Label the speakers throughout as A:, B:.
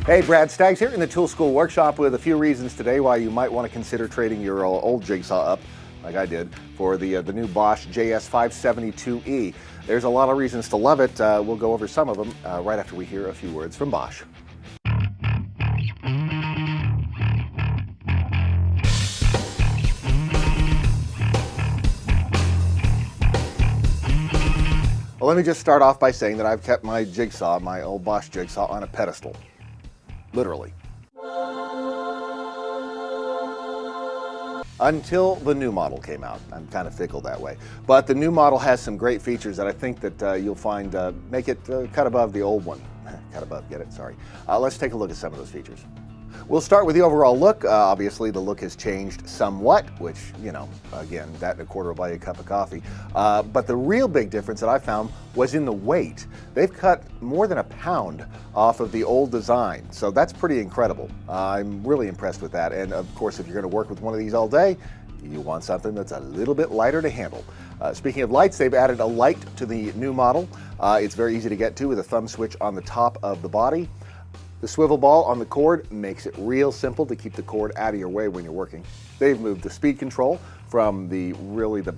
A: Hey, Brad Staggs here in the Tool School workshop with a few reasons today why you might want to consider trading your old jigsaw up, like I did, for the new Bosch JS572E. There's a lot of reasons to love it. We'll go over some of them right after we hear a few words from Bosch. Well, let me just start off by saying that I've kept my jigsaw, my old Bosch jigsaw, on a pedestal. Literally. Until the new model came out. I'm kind of fickle that way. But the new model has some great features that I think that you'll find make it cut above the old one. Cut above, get it? Sorry. Let's take a look at some of those features. We'll start with the overall look. Obviously, the look has changed somewhat, which, you know, again, that and a quarter will buy you a cup of coffee. But the real big difference that I found was in the weight. They've cut more than a pound off of the old design, so that's pretty incredible. I'm really impressed with that. And of course, if you're going to work with one of these all day, you want something that's a little bit lighter to handle. Speaking of lights, they've added a light to the new model. It's very easy to get to with a thumb switch on the top of the body. The swivel ball on the cord makes it real simple to keep the cord out of your way when you're working. They've moved the speed control from the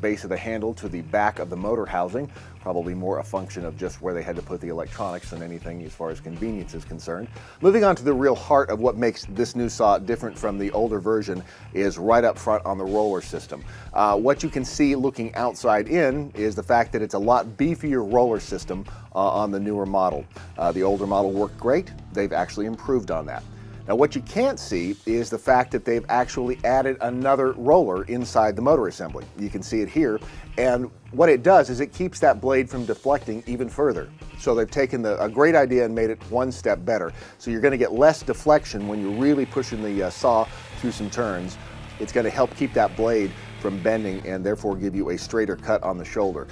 A: base of the handle to the back of the motor housing, probably more a function of just where they had to put the electronics than anything as far as convenience is concerned. Moving on to the real heart of what makes this new saw different from the older version is right up front on the roller system. What you can see looking outside in is the fact that it's a lot beefier roller system on the newer model. The older model worked great. They've actually improved on that. Now, what you can't see is the fact that they've actually added another roller inside the motor assembly. You can see it here, and what it does is it keeps that blade from deflecting even further. So they've taken a great idea and made it one step better. So you're going to get less deflection when you're really pushing the saw through some turns. It's going to help keep that blade from bending and therefore give you a straighter cut on the shoulder.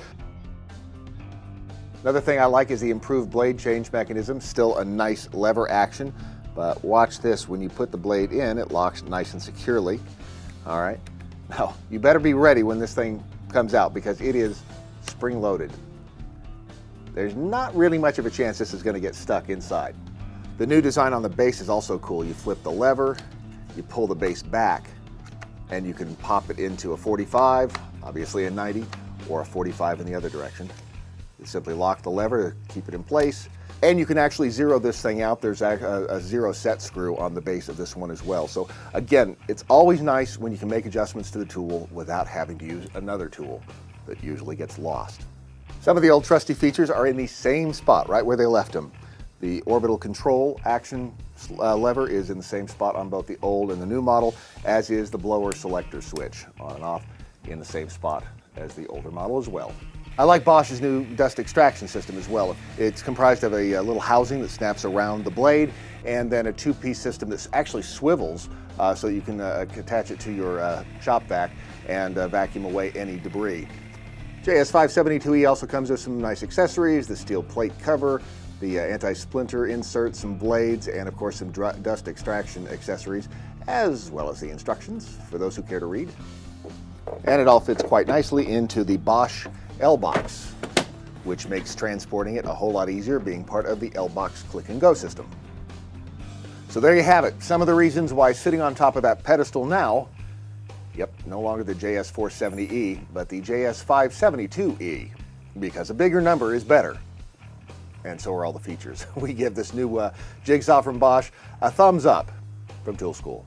A: Another thing I like is the improved blade change mechanism. Still a nice lever action. But watch this, when you put the blade in, it locks nice and securely. All right, now you better be ready when this thing comes out because it is spring-loaded. There's not really much of a chance this is going to get stuck inside. The new design on the base is also cool. You flip the lever, you pull the base back, and you can pop it into a 45, obviously a 90, or a 45 in the other direction. You simply lock the lever to keep it in place. And you can actually zero this thing out. There's a zero set screw on the base of this one as well. So again, it's always nice when you can make adjustments to the tool without having to use another tool that usually gets lost. Some of the old trusty features are in the same spot, right where they left them. The orbital control action lever is in the same spot on both the old and the new model, as is the blower selector switch, on and off, in the same spot as the older model as well. I like Bosch's new dust extraction system as well. It's comprised of a little housing that snaps around the blade and then a two-piece system that actually swivels so you can attach it to your shop vac and vacuum away any debris. JS572E also comes with some nice accessories, the steel plate cover, the anti-splinter insert, some blades, and of course some dust extraction accessories, as well as the instructions for those who care to read. And it all fits quite nicely into the Bosch L-Box, which makes transporting it a whole lot easier, being part of the L-Box click and go system. So there you have it, some of the reasons why sitting on top of that pedestal now, yep, no longer the JS470E, but the JS572E, because a bigger number is better. And so are all the features. We give this new jigsaw from Bosch a thumbs up from Tool School.